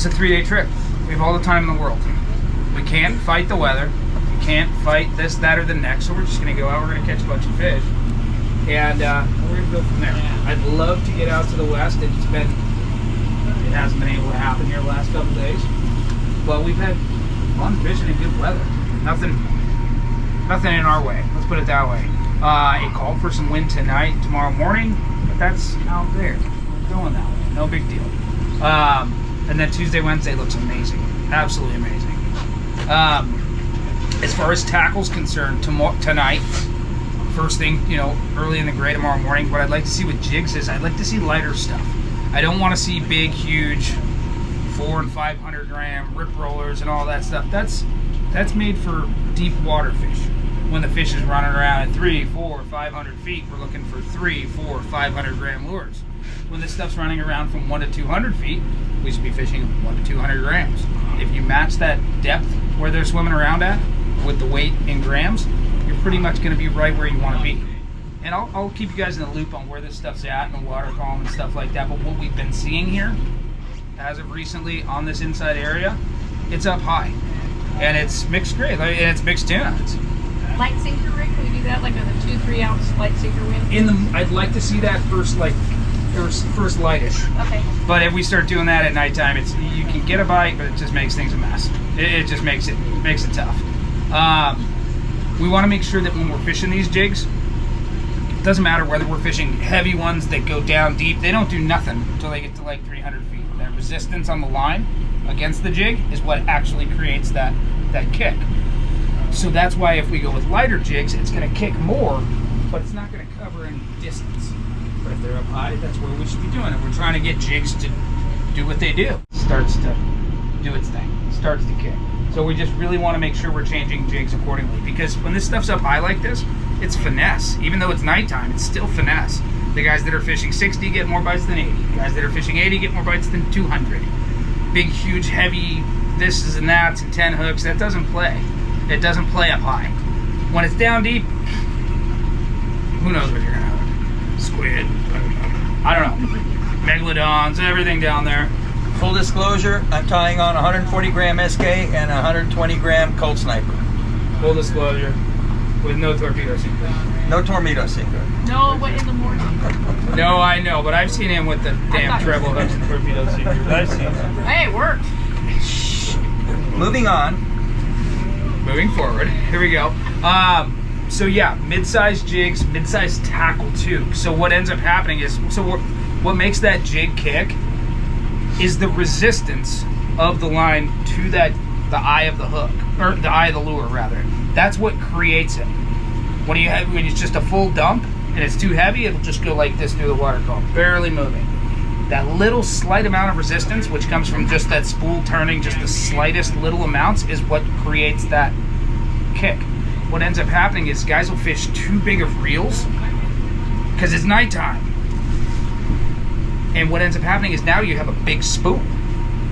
It's a 3-day trip. We have all the time in the world. We can't fight the weather. We can't fight this, that, or the next. So we're just gonna go out. We're gonna catch a bunch of fish, and we're gonna go from there. I'd love to get out to the west. It hasn't been able to happen here the last couple days, but we've had fun fishing in good weather. Nothing in our way. Let's put it that way. It called for some wind tonight, tomorrow morning, but that's out there. We're going that way. No big deal. And then Tuesday, Wednesday looks amazing. Absolutely amazing. As far as tackle's concerned, tonight, first thing, early in the gray tomorrow morning, what I'd like to see with jigs is I'd like to see lighter stuff. I don't want to see big, huge 400 and 500 gram rip rollers and all that stuff. That's made for deep water fish. When the fish is running around at 300, 400, 500 feet, we're looking for 300, 400, 500 gram lures. When this stuff's running around from 100 to 200 feet, we should be fishing 100 to 200 grams. If you match that depth where they're swimming around at with the weight in grams, you're pretty much going to be right where you want to be. And I'll keep you guys in the loop on where this stuff's at and the water column and stuff like that. But what we've been seeing here, as of recently on this inside area, it's up high. And it's mixed grade, and it's mixed tuna. Light sinker rig, can we do that like on a 2-3 ounce light sinker rig? I'd like to see that first lightish. Okay. But if we start doing that at nighttime, you can get a bite, but it just makes things a mess. It just makes it tough. We want to make sure that when we're fishing these jigs, it doesn't matter whether we're fishing heavy ones that go down deep. They don't do nothing until they get to like 300 feet. That resistance on the line against the jig is what actually creates that kick. So that's why if we go with lighter jigs, it's going to kick more, but it's not going to cover any distance. But if they're up high, that's where we should be doing it. We're trying to get jigs to do what they do. Starts to do its thing. Starts to kick. So we just really want to make sure we're changing jigs accordingly, because when this stuff's up high like this, it's finesse. Even though it's nighttime, it's still finesse. The guys that are fishing 60 get more bites than 80. The guys that are fishing 80 get more bites than 200. Big, huge, heavy this and that's and 10 hooks, that doesn't play. It doesn't play up high. When it's down deep, who knows what you're gonna have? Squid, I don't know. Megalodons, everything down there. Full disclosure, I'm tying on 140 gram SK and 120 gram Cold Sniper. Full disclosure, with no torpedo sinker. No torpedo sinker. No, what in the morning? No, I know, but I've seen him with the damn treble hooks and torpedo sinkers. I've seen him. Hey, it worked. Moving on. Moving forward, here we go. So yeah, mid-sized jigs, mid-sized tackle too. So what ends up happening is, what makes that jig kick is the resistance of the line to the eye of the hook, or the eye of the lure rather. That's what creates it. When it's just a full dump and it's too heavy, it'll just go like this through the water column, barely moving. That little slight amount of resistance, which comes from just that spool turning, just the slightest little amounts, is what creates that kick. What ends up happening is guys will fish too big of reels because it's nighttime. And what ends up happening is now you have a big spool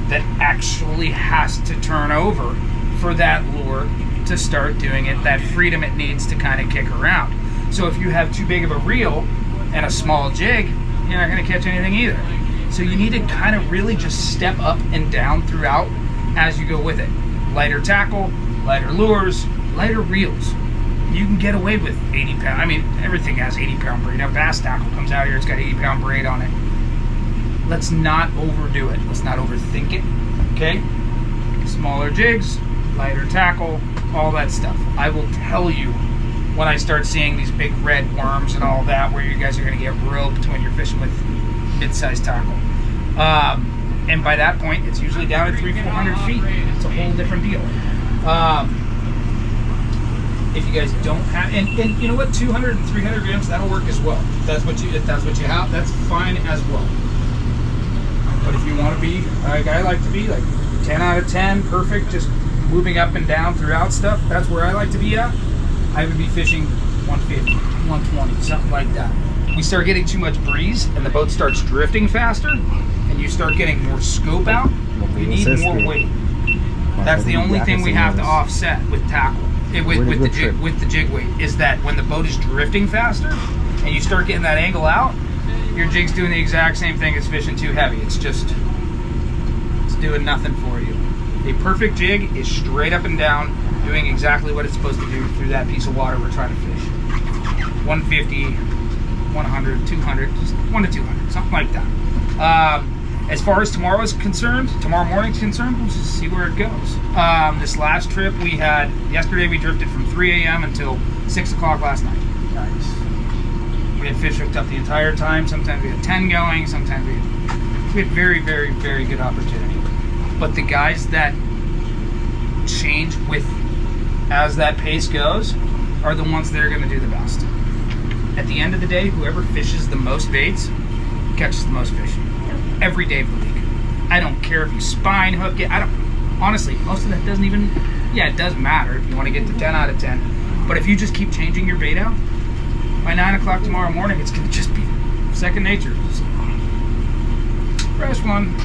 that actually has to turn over for that lure to start doing it, that freedom it needs to kind of kick around. So if you have too big of a reel and a small jig, you're not going to catch anything either. So you need to kind of really just step up and down throughout as you go with it. Lighter tackle, lighter lures, lighter reels. You can get away with 80 pound. I mean, everything has 80 pound braid. Now bass tackle comes out here, it's got 80 pound braid on it. Let's not overdo it. Let's not overthink it, okay? Smaller jigs, lighter tackle, all that stuff. I will tell you when I start seeing these big red worms and all that, where you guys are gonna get roped when you're fishing with mid-sized tackle. And by that point, it's usually down at 300-400 feet. It's a whole different deal. If you guys don't have, and you know what, 200 and 300 grams, that'll work as well. If that's what you have, that's fine as well. But if you want to be like I like to be, like 10 out of 10, perfect, just moving up and down throughout stuff, that's where I like to be at. I would be fishing 150, 120, something like that. We start getting too much breeze and the boat starts drifting faster and you start getting more scope out, you need more weight. That's the only thing we have to offset with tackle, with the jig weight, is that when the boat is drifting faster and you start getting that angle out, your jig's doing the exact same thing as fishing too heavy. It's doing nothing for you. A perfect jig is straight up and down, doing exactly what it's supposed to do through that piece of water we're trying to fish. 150, 100, 200, just 1 to 200, something like that. As far as tomorrow morning's concerned, we'll just see where it goes. This last trip we had, yesterday we drifted from 3 a.m. until 6 o'clock last night. Nice. We had fish hooked up the entire time. Sometimes we had 10 going, sometimes we had very, very, very good opportunity. But the guys that change with as that pace goes are the ones that are going to do the best. At the end of the day, whoever fishes the most baits catches the most fish every day of the week. I don't care if you spine hook it. Honestly, most of that doesn't even, yeah, it does matter if you want to get to 10 out of 10. But if you just keep changing your bait out, by 9 o'clock tomorrow morning, it's going to just be second nature. Just fresh one.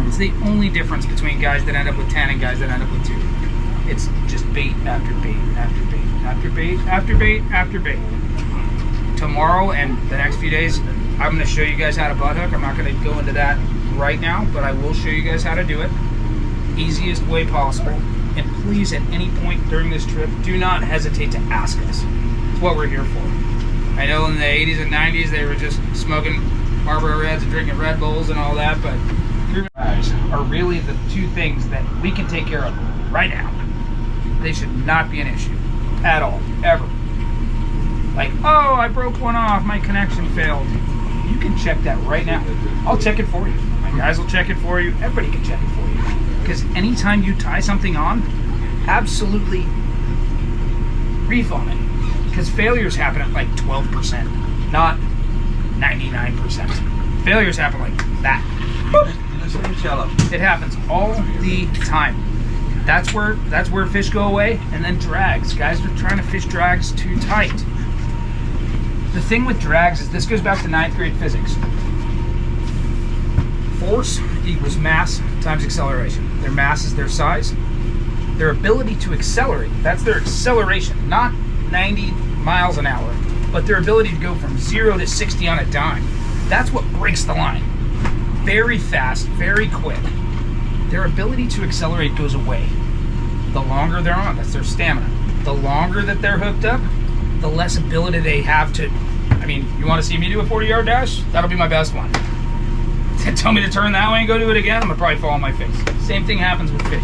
It's the only difference between guys that end up with 10 and guys that end up with 2. It's just bait after bait after bait after bait after bait after bait. Tomorrow and the next few days, I'm going to show you guys how to butt hook. I'm not going to go into that right now, but I will show you guys how to do it. Easiest way possible. And please, at any point during this trip, do not hesitate to ask us. It's what we're here for. I know in the 80s and 90s they were just smoking Marlboro Reds and drinking Red Bulls and all that, but guys are really the two things that we can take care of right now. They should not be an issue at all, ever. Like, oh, I broke one off, my connection failed. You can check that right now. I'll check it for you. My guys will check it for you. Everybody can check it for you. Because anytime you tie something on, absolutely reef on it. Because failures happen at like 12%, not 99%. Failures happen like that. Boop. It happens all the time. That's where fish go away, and then drags. Guys are trying to fish drags too tight. The thing with drags is this goes back to 9th grade physics. Force equals mass times acceleration. Their mass is their size. Their ability to accelerate, that's their acceleration, not 90 miles an hour, but their ability to go from 0 to 60 on a dime. That's what breaks the line. Very fast, very quick. Their ability to accelerate goes away. The longer they're on, that's their stamina. The longer that they're hooked up, the less ability they have to, I mean, you want to see me do a 40-yard dash? That'll be my best one. Tell me to turn that way and go do it again, I'm gonna probably fall on my face. Same thing happens with fish.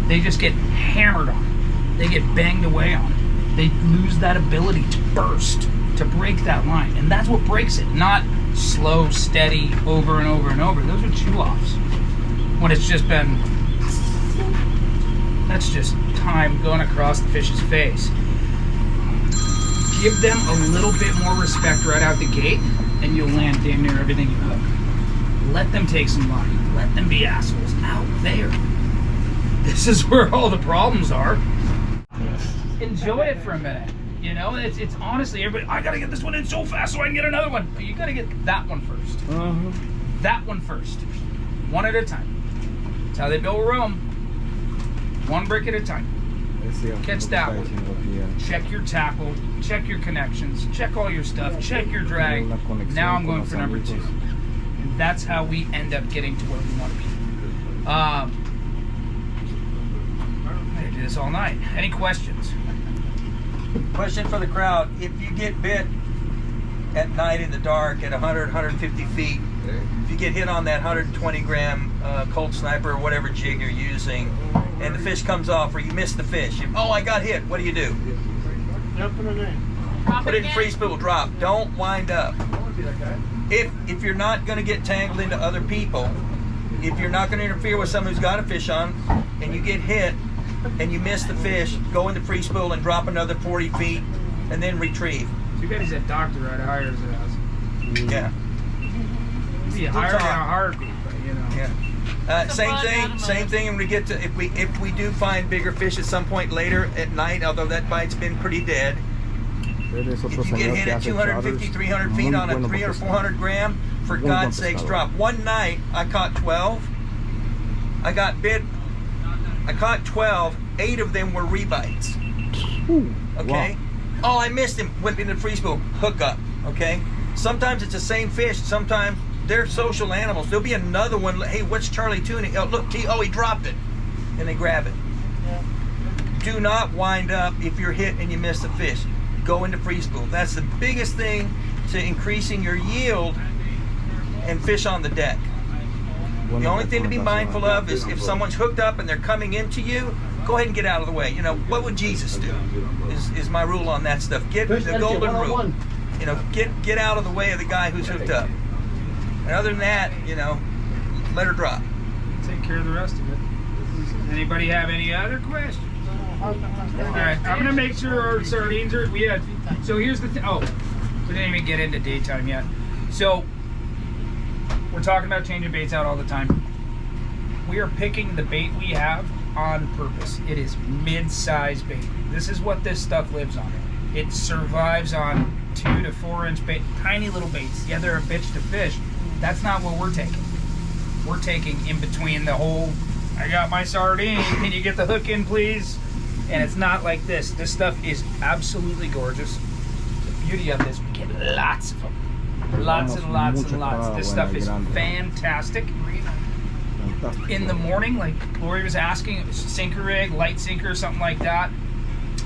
They just get hammered on. They get banged away on. They lose that ability to burst, to break that line. And that's what breaks it, not slow, steady, over and over and over. Those are chew-offs. When it's just been, that's just time going across the fish's face. Give them a little bit more respect right out the gate, and you'll land damn near everything you hook. Let them take some line. Let them be assholes out there. This is where all the problems are. Enjoy it for a minute. You know, it's honestly, everybody, I gotta get this one in so fast so I can get another one. You gotta get that one first. That one first. One at a time. That's how they build Rome. One brick at a time. Catch that one. Check your tackle. Check your connections. Check all your stuff. Check your drag. Now I'm going for number 2. And that's how we end up getting to where we want to be. I'm gonna do this all night. Any questions? Question for the crowd. If you get bit at night in the dark at 100, 150 feet, if you get hit on that 120-gram Colt Sniper or whatever jig you're using, and the fish comes off or you miss the fish, oh, I got hit, what do you do? Jump in the net. Put it in free spool, drop. Don't wind up. If you're not going to get tangled into other people, if you're not going to interfere with someone who's got a fish on, and you get hit, and you miss the fish, go into free spool and drop another 40 feet, and then retrieve. Too bad he's that doctor right hires us. Yeah. He'd be hired in a heartbeat, but you know. Yeah. Same thing. And we get to if we do find bigger fish at some point later at night, although that bite's been pretty dead. If you get hit at 250, 300 feet on a 300 or 400 gram, for God's sakes, drop. One night I caught 12. I got bit. I caught 12. 8 of them were rebites. Okay. Oh, I missed him. Went into free spool. Hook up. Okay. Sometimes it's the same fish. Sometimes they're social animals. There'll be another one. Hey, what's Charlie tuning? Oh, look, he dropped it, and they grab it. Do not wind up if you're hit and you miss a fish. Go into free spool. That's the biggest thing to increasing your yield and fish on the deck. The only thing to be mindful of is if someone's hooked up and they're coming into you, go ahead and get out of the way. You know, what would Jesus do? Is my rule on that stuff. Get the golden rule. You know, get out of the way of the guy who's hooked up. And other than that, you know, let her drop. Take care of the rest of it. Anybody have any other questions? All right, I'm gonna make sure our sardines are. So here's the thing. Oh, we didn't even get into daytime yet. So we're talking about changing baits out all the time. We are picking the bait we have on purpose. It is mid-size bait. This is what this stuff lives on. It survives on 2 to 4 inch bait, tiny little baits. Yeah, they're a bitch to fish. That's not what we're taking. We're taking in between the whole, I got my sardine, can you get the hook in please? And it's not like this. This stuff is absolutely gorgeous. The beauty of this, we get lots of them. Lots and lots and lots. This stuff is fantastic. In the morning, like Lori was asking, sinker rig, light sinker, something like that.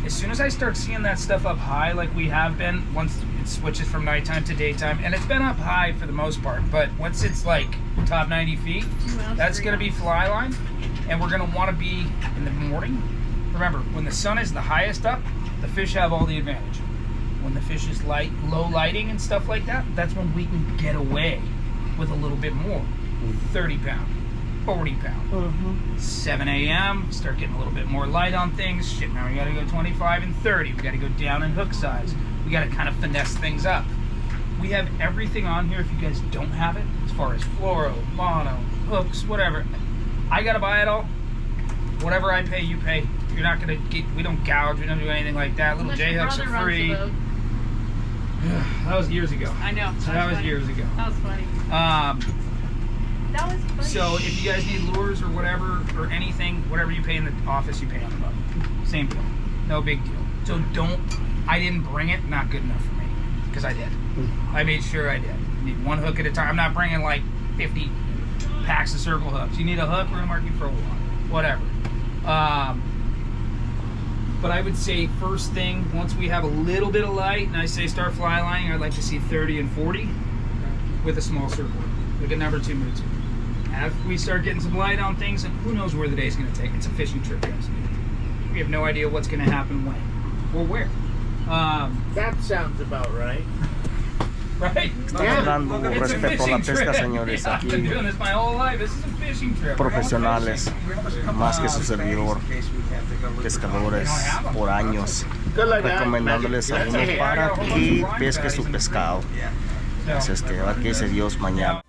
As soon as I start seeing that stuff up high like we have been, once it switches from nighttime to daytime, and it's been up high for the most part, but once it's like top 90 feet, that's going to be fly line, and we're going to want to be in the morning. Remember, when the sun is the highest up, the fish have all the advantage. When the fish is light, low lighting and stuff like that, that's when we can get away with a little bit more. 30 pound, 40 pound. 7 a.m., start getting a little bit more light on things. Shit, now we gotta go 25 and 30. We gotta go down in hook size. We gotta kind of finesse things up. We have everything on here if you guys don't have it, as far as fluoro, mono, hooks, whatever. I gotta buy it all. Whatever I pay, you pay. You're not gonna get, we don't gouge, we don't do anything like that. Little J hooks are free. That was years ago. I know. That was years ago. That was funny. That was funny. So if you guys need lures or whatever, or anything, whatever you pay in the office, you pay on the boat. Same deal. No big deal. So I didn't bring it, not good enough for me. Because I did. I made sure I did. You need one hook at a time. I'm not bringing like 50 packs of circle hooks. You need a hook, we're gonna mark you for a while. Whatever. But I would say first thing, once we have a little bit of light, and I say start fly lining, I'd like to see 30 and 40 with a small circle, like a number 2 moods. As we start getting some light on things, and who knows where the day's going to take. It's a fishing trip, guys. We have no idea what's going to happen when or where. That sounds about right. Right? Estamos hablando respecto a la pesca, señores. I've been doing Aquí this my whole life. This is a fishing trip. profesionales, más que su servidor, pescadores por años, recomendándoles a uno para que pesque su pescado. Así es que a ver qué dice Dios mañana.